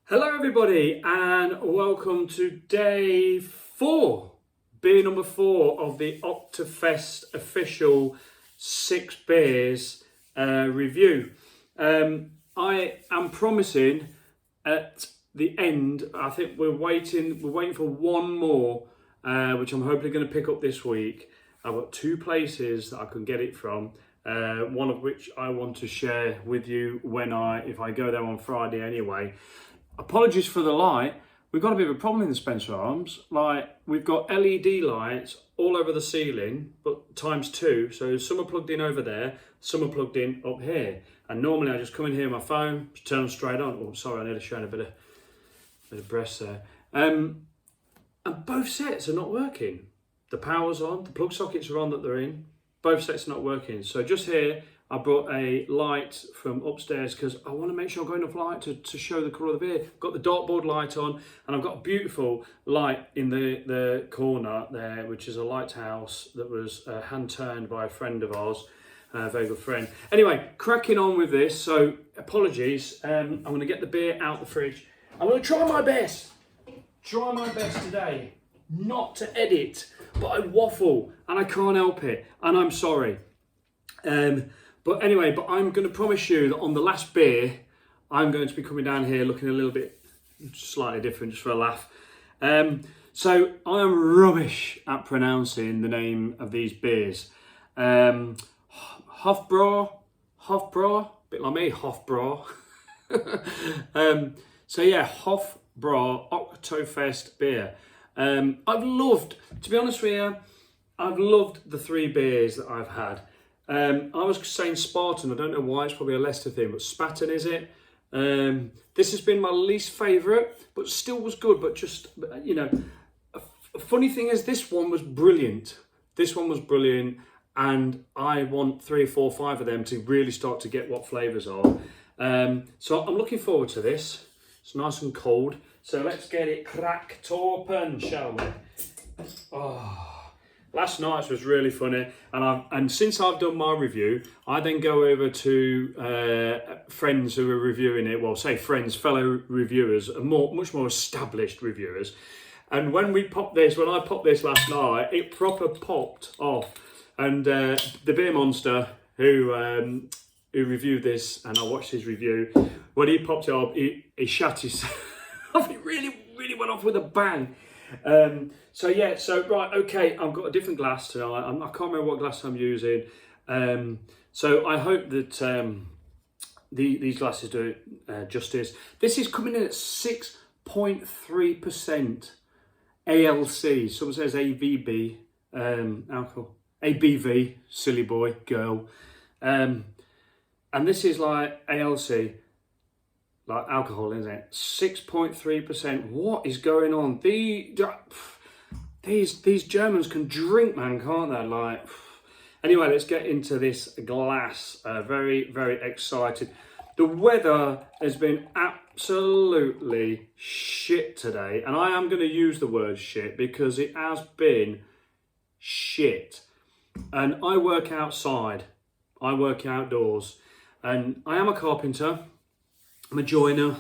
Hello everybody and welcome to day 4, beer number 4 of the Oktoberfest official 6 beers review. I am promising at the end, I think we're waiting for one more, which I'm hopefully going to pick up this week. I've got 2 places that I can get it from. One of which I want to share with you if I go there on Friday anyway. Apologies for the light. We've got a bit of a problem in the Spencer Arms. We've got LED lights all over the ceiling, but times 2. So some are plugged in over there, some are plugged in up here. And normally I just come in here with my phone, just turn them straight on. Oh, sorry, I nearly showed a bit of breast there. And both sets are not working. The power's on, the plug sockets are on that they're in. Both sets are not working. So just here, I brought a light from upstairs because I want to make sure I've got enough light to show the colour of the beer. I've got the dartboard light on and I've got a beautiful light in the corner there, which is a lighthouse that was hand turned by a friend of ours, a very good friend. Anyway, cracking on with this, so apologies. I'm going to get the beer out the fridge. I'm going to try my best today not to edit, but I waffle and I can't help it and I'm sorry. But I'm going to promise you that on the last beer, I'm going to be coming down here looking a little bit slightly different, just for a laugh. So I am rubbish at pronouncing the name of these beers. Hofbrau, bit like me, Hofbrau. Hofbrau Oktoberfestbier. To be honest with you, I've loved the 3 beers that I've had. I was saying Spartan, I don't know why, it's probably a Leicester thing, but Spaten is it? This has been my least favourite, but still was good, but just, you know, a funny thing is this one was brilliant. And I want 3 or 4 or 5 of them to really start to get what flavours are. So I'm looking forward to this. It's nice and cold, so let's get it cracked open, shall we? Oh. Last night's was really funny, and since I've done my review, I then go over to friends who are reviewing it. Well, say friends, fellow reviewers, much more established reviewers. And when I popped this last night, it proper popped off. And the Beer Monster who reviewed this, and I watched his review, when he popped it up, he shat his off. It really went off with a bang. Right, okay, I've got a different glass tonight. I can't remember what glass I'm using. So I hope that these glasses do justice. This is coming in at 6.3% ALC. Someone says AVB, alcohol. ABV, silly boy, girl. And this is like ALC. Like alcohol, isn't it? 6.3%. What is going on? These Germans can drink, man, can't they? Anyway, let's get into this glass. Very, very excited. The weather has been absolutely shit today, and I am going to use the word shit because it has been shit. And I work outside. I work outdoors, and I am a carpenter. I'm a joiner.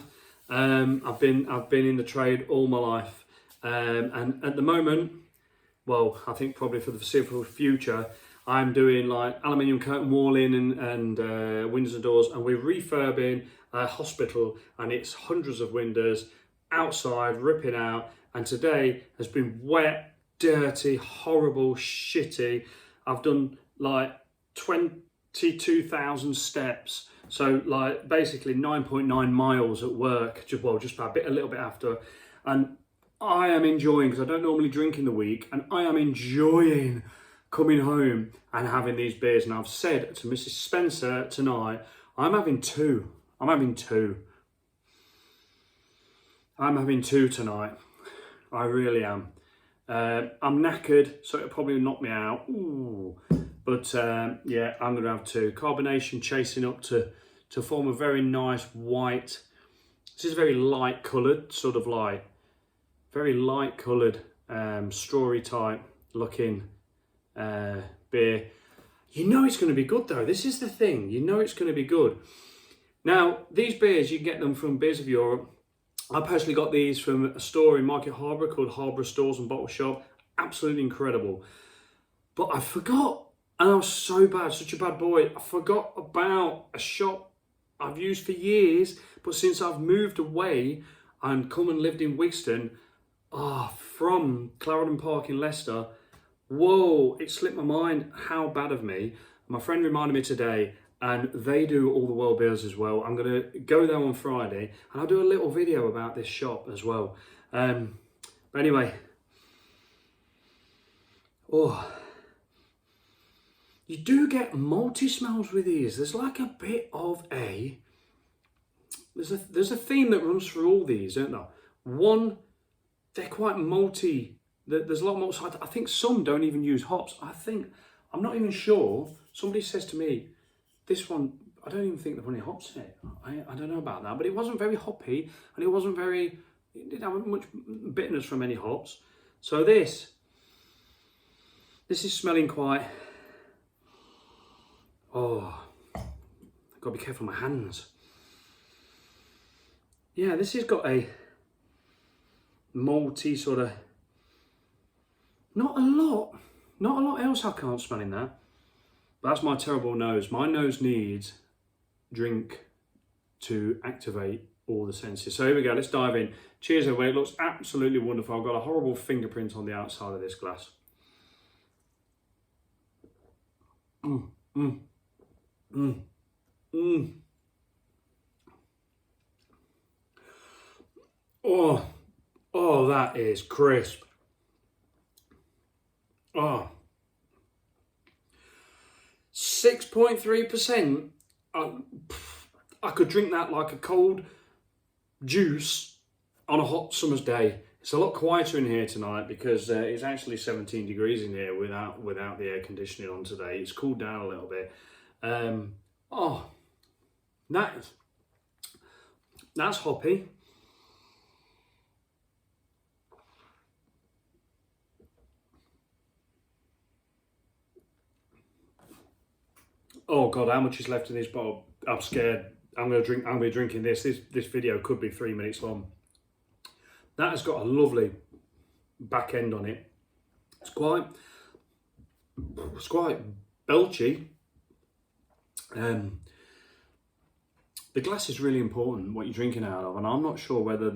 I've been in the trade all my life, and at the moment, well, I think probably for the foreseeable future, I'm doing like aluminium curtain walling and windows and doors, and we're refurbing a hospital, and it's hundreds of windows outside ripping out. And today has been wet, dirty, horrible, shitty. I've done like 22,000 steps. So like basically 9.9 miles at work, just about a little bit after. And I am enjoying, because I don't normally drink in the week, and I am enjoying coming home and having these beers. And I've said to Mrs. Spencer tonight, I'm having two tonight. I really am. I'm knackered, so it'll probably knock me out. Ooh. But yeah, I'm going to have 2. Carbonation chasing up to form a very nice white. This is very light coloured, very light coloured, strawy type looking beer. You know it's going to be good though. This is the thing. You know it's going to be good. Now, these beers, you get them from Beers of Europe. I personally got these from a store in Market Harborough called Hofbrau Stores and Bottle Shop. Absolutely incredible. But I forgot, and I was so bad, such a bad boy. I forgot about a shop I've used for years, but since I've moved away and come and lived in Wigston, from Clarendon Park in Leicester, whoa, it slipped my mind how bad of me. My friend reminded me today, and they do all the world beers as well. I'm going to go there on Friday, and I'll do a little video about this shop as well. But anyway, you do get malty smells with these. There's like a bit of there's a theme that runs through all these, isn't there? One, they're quite malty. There's a lot of malts. I think some don't even use hops. I'm not even sure. Somebody says to me, this one, I don't even think there were any hops in it. I don't know about that, but it wasn't very hoppy, and it didn't have much bitterness from any hops. So this is smelling quite, I've got to be careful with my hands. Yeah, this has got a malty sort of, not a lot else I can't smell in that. But that's my terrible nose. My nose needs drink to activate all the senses. So here we go, let's dive in. Cheers everybody, it looks absolutely wonderful. I've got a horrible fingerprint on the outside of this glass. Oh, that is crisp. 6.3%. I could drink that like a cold juice on a hot summer's day. It's a lot quieter in here tonight because it's actually 17 degrees in here without the air conditioning on today. It's cooled down a little bit. That's hoppy. Oh God, how much is left in this bottle? I'm scared. I'm gonna be drinking this. This video could be 3 minutes long. That has got a lovely back end on it. It's quite belchy. The glass is really important, what you're drinking out of, and I'm not sure whether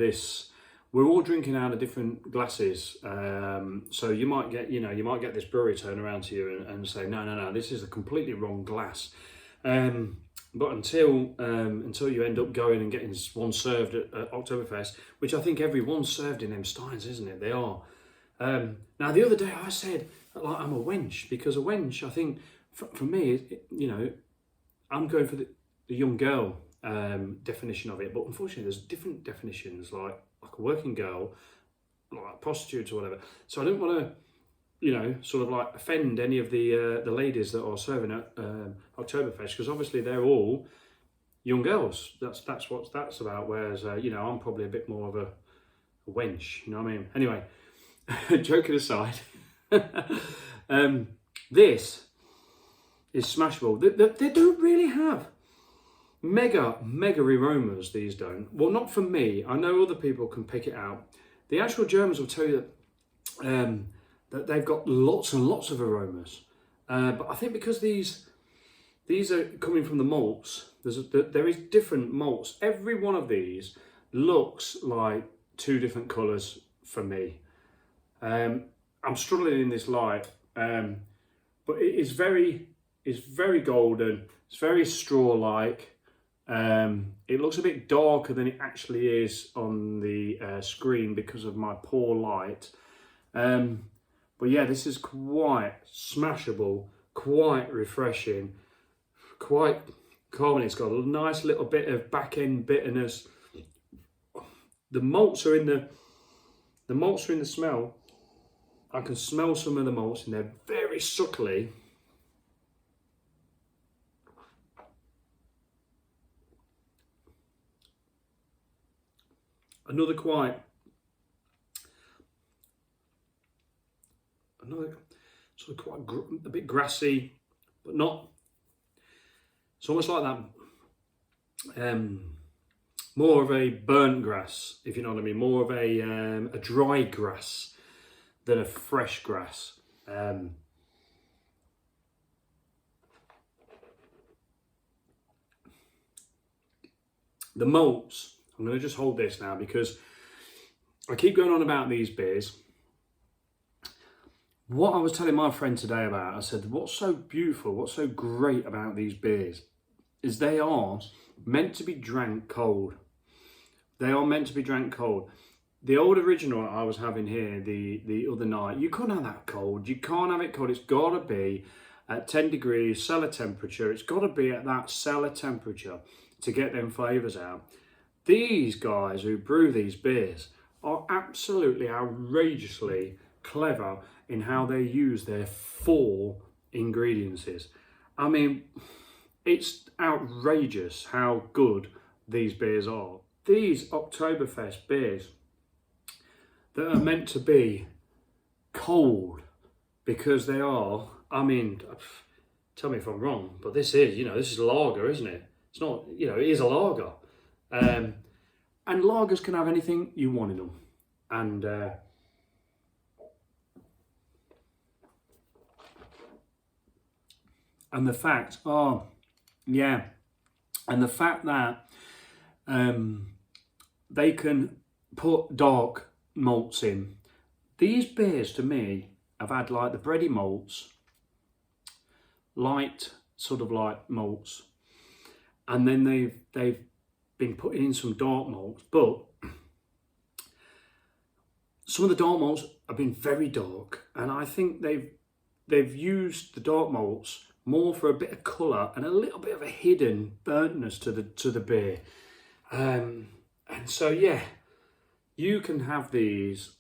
we're all drinking out of different glasses. So you might get this brewery turn around to you and say, no, this is a completely wrong glass. But until you end up going and getting one served at Oktoberfest, which I think everyone's served in them steins, isn't it? They are. Now the other day I said like I'm a wench, because a wench, I think for me, I'm going for the young girl definition of it, but unfortunately there's different definitions, like a working girl, like prostitutes or whatever. So I don't want to, sort of like offend any of the ladies that are serving at Oktoberfest, because obviously they're all young girls. That's what that's about. Whereas I'm probably a bit more of a wench. You know what I mean? Anyway, joking aside, this is smashable. They don't really have mega aromas. These don't. Well, not for me. I know other people can pick it out. The actual Germans will tell you that they've got lots and lots of aromas. But I think because these are coming from the malts, there is different malts. Every one of these looks like two different colours for me. I'm struggling in this light, but it's very golden. It's very straw-like. It looks a bit darker than it actually is on the screen because of my poor light. But yeah, this is quite smashable, quite refreshing, quite calming. It's got a nice little bit of back end bitterness. The malts are in the smell. I can smell some of the malts, and they're very suckly. Another sort of quite a bit grassy, but not. It's almost like that more of a burnt grass, if you know what I mean, more of a dry grass than a fresh grass. The malts, I'm going to just hold this now because I keep going on about these beers. What I was telling my friend today about, I said, what's so beautiful, what's so great about these beers is they are meant to be drank cold. They are meant to be drank cold. The old original I was having here the other night, you couldn't have that cold. You can't have it cold. It's got to be at 10 degrees cellar temperature. It's got to be at that cellar temperature to get them flavours out. These guys who brew these beers are absolutely outrageously clever in how they use their 4 ingredients. I mean, it's outrageous how good these beers are. These Oktoberfest beers that are meant to be cold because they are, I mean, tell me if I'm wrong, but this is, this is lager, isn't it? It's not, it is a lager. And lagers can have anything you want in them. And the fact, and the fact that they can put dark malts in. These beers to me have had like the bready malts, light sort of light malts, and then they've been putting in some dark malts, but some of the dark malts have been very dark, and I think they've used the dark malts more for a bit of colour and a little bit of a hidden burntness to the beer. And so yeah, you can have these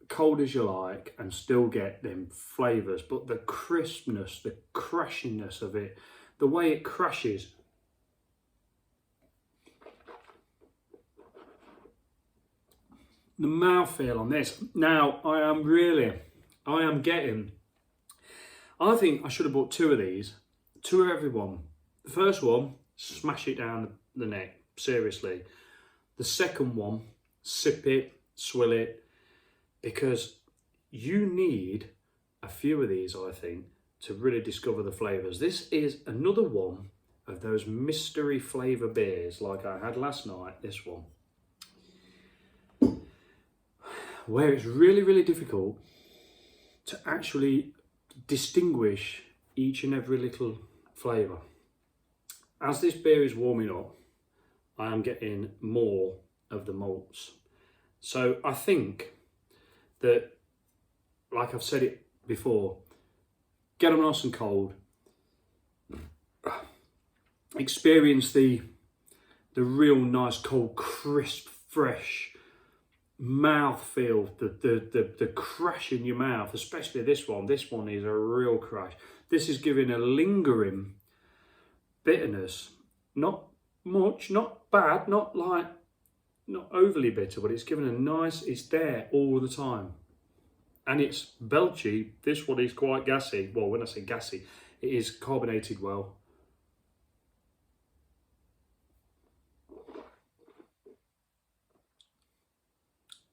cold as you like and still get them flavours, but the crispness, the crashiness of it, the way it crashes, the mouthfeel on this. Now, I think I should have bought 2 of these, 2 of every one. The first one, smash it down the neck, seriously. The second one, sip it, swill it, because you need a few of these, I think, to really discover the flavours. This is another one of those mystery flavour beers like I had last night, this one, where it's really, really difficult to actually distinguish each and every little flavour. As this beer is warming up, I am getting more of the malts. So I think that, like I've said it before, get them nice and cold. Experience the real nice, cold, crisp, fresh mouthfeel, the crash in your mouth, especially this one. This one is a real crash. This is giving a lingering bitterness. Not much, not bad, not overly bitter, but it's giving a nice, it's there all the time. And it's belchy. This one is quite gassy. Well, when I say gassy, it is carbonated well.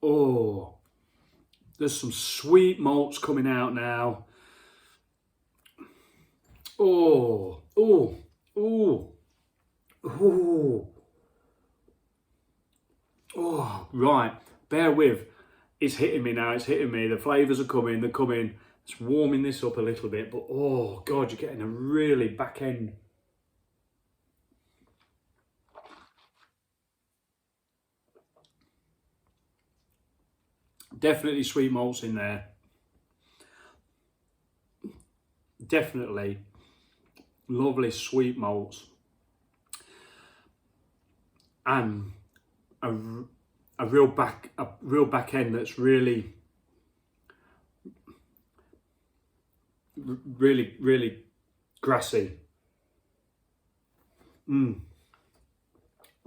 Oh, there's some sweet malts coming out now. Oh, oh, oh, oh. Oh, right. Bear with. It's hitting me now. It's hitting me. The flavours are coming. They're coming. It's warming this up a little bit. But, oh, God, you're getting a really back end. Definitely sweet malts in there. Definitely lovely sweet malts. And a real back end that's really grassy.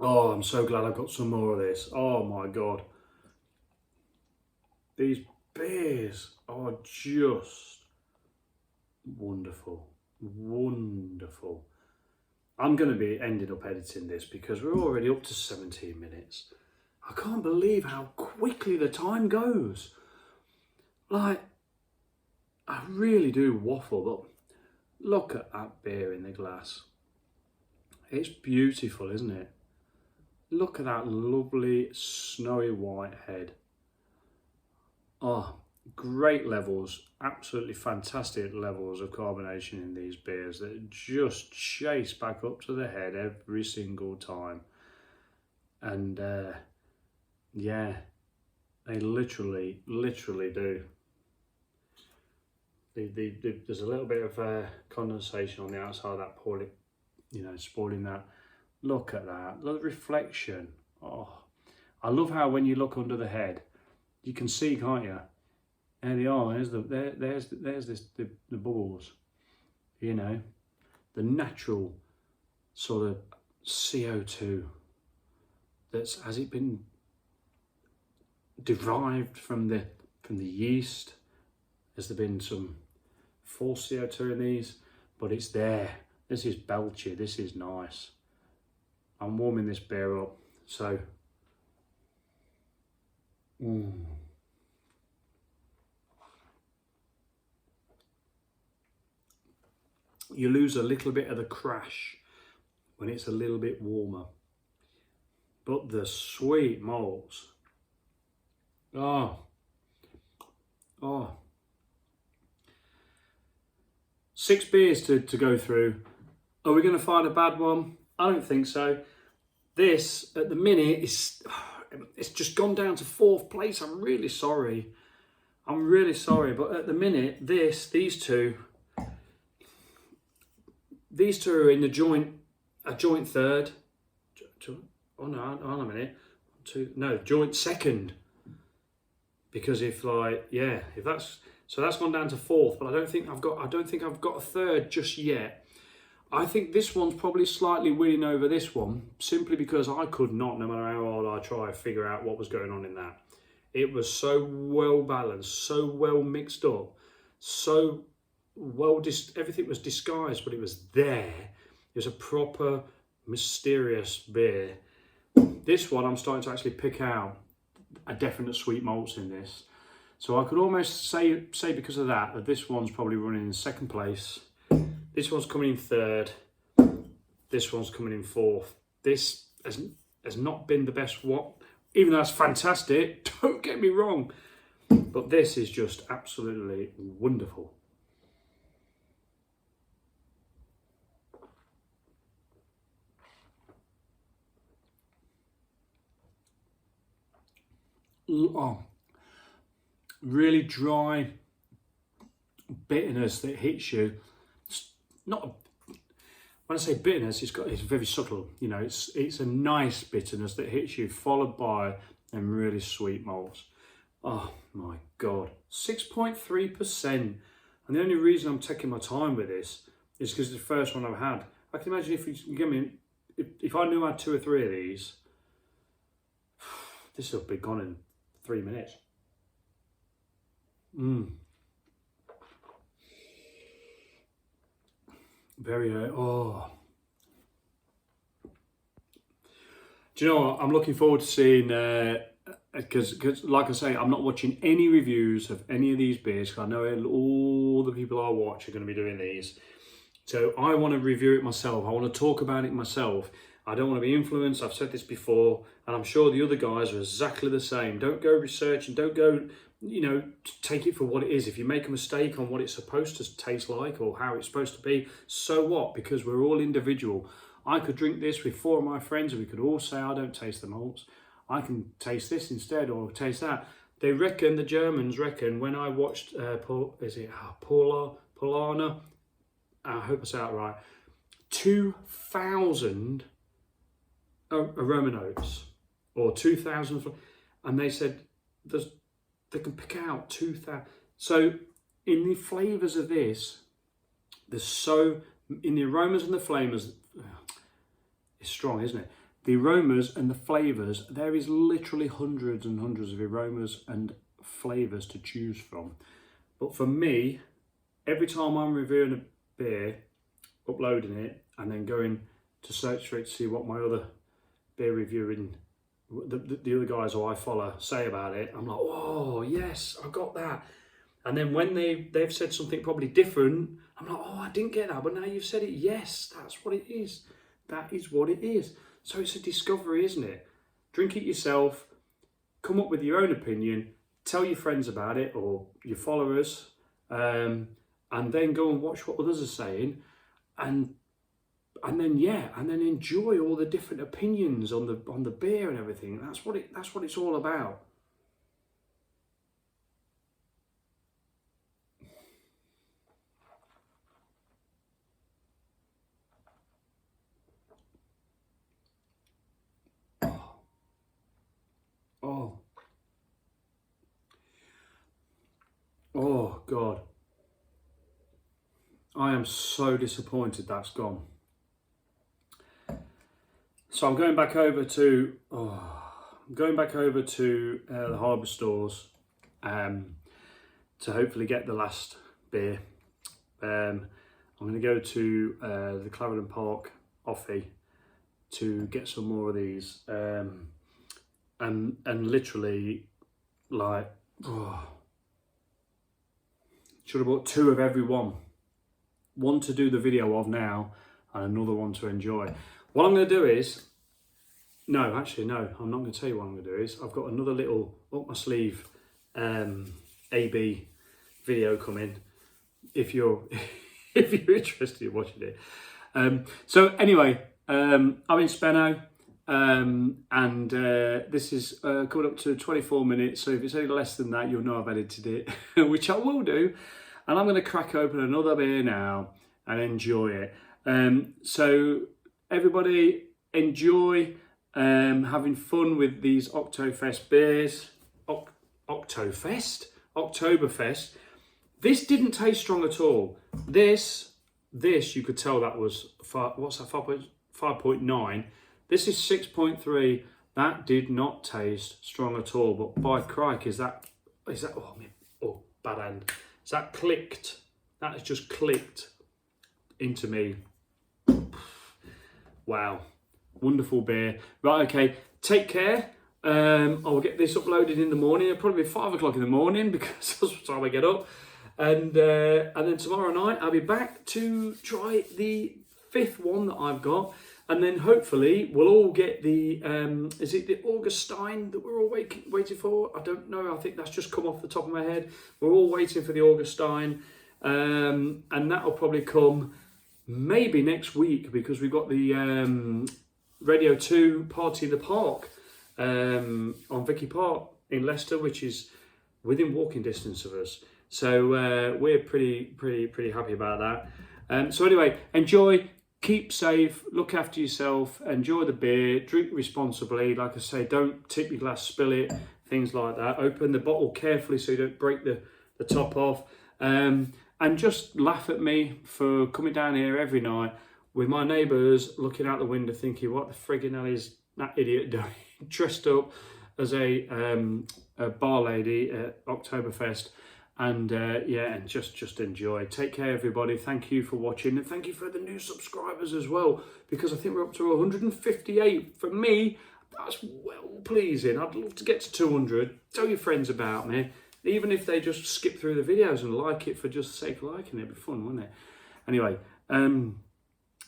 Oh, I'm so glad I've got some more of this. Oh my God. These beers are just wonderful, wonderful. I'm going to be ending up editing this because we're already up to 17 minutes. I can't believe how quickly the time goes. Like, I really do waffle, but look at that beer in the glass. It's beautiful, isn't it? Look at that lovely snowy white head. Oh, great levels, absolutely fantastic levels of carbonation in these beers that just chase back up to the head every single time. And yeah, they literally do. There's a little bit of condensation on the outside of that poorly, spoiling that. Look at that, the reflection. Oh, I love how when you look under the head, you can see, can't you? There they are. There's the bubbles. You know, the natural sort of CO2 has it been derived from the yeast? Has there been some false CO2 in these? But it's there. This is belchy. This is nice. I'm warming this beer up, so. You lose a little bit of the crash when it's a little bit warmer. But the sweet malts. Oh. 6 beers to go through. Are we going to find a bad one? I don't think so. This, at the minute, it's just gone down to 4th place. I'm really sorry. But at the minute, these two are in a joint 3rd. Oh no, hold on a minute. Joint 2nd. Because if that's gone down to 4th, but I don't think I've got a 3rd just yet. I think this one's probably slightly winning over this one, simply because I could not, no matter how hard I try, figure out what was going on in that. It was so well balanced, so well mixed up, so well, everything was disguised, but it was there. It was a proper mysterious beer. This one, I'm starting to actually pick out a definite sweet malts in this. So I could almost say because of that this one's probably running in 2nd place. This one's coming in 3rd. This one's coming in 4th. This has not been the best one, even though that's fantastic. Don't get me wrong, but this is just absolutely wonderful. Oh, really dry bitterness that hits you. It's not, when I say bitterness, it's very subtle. You know, it's a nice bitterness that hits you, followed by them really sweet malts. Oh my God, 6.3%. And the only reason I'm taking my time with this is because it's the first one I've had. I can imagine if I knew I had 2 or 3 of these, this will be gone in 3 minutes. Very, Do you know what? I'm looking forward to seeing, because like I say, I'm not watching any reviews of any of these beers, because I know all the people I watch are going to be doing these. So I want to review it myself. I want to talk about it myself. I don't want to be influenced. I've said this before, and I'm sure the other guys are exactly the same. Don't go research and don't go, take it for what it is. If you make a mistake on what it's supposed to taste like or how it's supposed to be, so what? Because we're all individual. I could drink this with 4 of my friends and we could all say, I don't taste the malts. I can taste this instead or taste that. The Germans reckon, when I watched, Polana, I hope I say that right, 2,000 aroma notes, or 2,000, and they said they can pick out 2,000. So in the flavours of this, in the aromas and the flavours, it's strong, isn't it? The aromas and the flavours, there is literally hundreds and hundreds of aromas and flavours to choose from. But for me, every time I'm reviewing a beer, uploading it, and then going, to search for it to see what my other beer reviewing, the other guys who I follow say about it. I'm like, oh yes, I got that. And then when they've said something probably different, I'm like, oh, I didn't get that, but now you've said it. Yes, that's what it is. That is what it is. So it's a discovery, isn't it? Drink it yourself, come up with your own opinion, tell your friends about it or your followers, and then go and watch what others are saying, and then enjoy all the different opinions on the beer and everything. That's what it's all about. Oh. Oh God. I am so disappointed that's gone. So I'm going back over to the Hofbrau stores to hopefully get the last beer. I'm going to go to the Clarendon Park Offie to get some more of these, and literally like should have bought 2 of every one to do the video of now and another one to enjoy. What I'm going to do is, no, I'm not going to tell you what I'm going to do is, I've got another little up my sleeve AB video coming if you're interested in watching it. So anyway, I'm in Spenno, and this is coming up to 24 minutes, so if it's any less than that, you'll know I've edited it, which I will do, and I'm going to crack open another beer now and enjoy it. So everybody enjoy having fun with these Oktoberfest beers. Oktoberfest. This didn't taste strong at all. This you could tell that was 5.9. This is 6.3. That did not taste strong at all. But by crike, is that bad end. Is that clicked? That has just clicked into me. Wow, wonderful beer. Right, okay, take care. I'll get this uploaded in the morning. It'll probably be 5 o'clock in the morning because that's the time I get up. And then tomorrow night I'll be back to try the 5th one that I've got. And then hopefully we'll all get the, is it the Augustine that we're all waiting for? I don't know, I think that's just come off the top of my head. We're all waiting for the Augustine, and that'll probably come maybe next week because we've got the Radio 2 Party in the Park on Vicky Park in Leicester, which is within walking distance of us. So we're pretty happy about that. So anyway, enjoy. Keep safe, look after yourself, enjoy the beer, drink responsibly. Like I say, don't tip your glass, spill it, things like that. Open the bottle carefully so you don't break the top off. And just laugh at me for coming down here every night with my neighbours looking out the window thinking, what the friggin' hell is that idiot doing? Dressed up as a bar lady at Oktoberfest. And yeah, and just enjoy. Take care, everybody. Thank you for watching, and thank you for the new subscribers as well, because I think we're up to 158. For me, that's well pleasing. I'd love to get to 200. Tell your friends about me, even if they just skip through the videos and like it for just the sake of liking it. It'd be fun, wouldn't it? Anyway,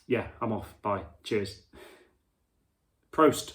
yeah, I'm off. Bye. Cheers. Prost.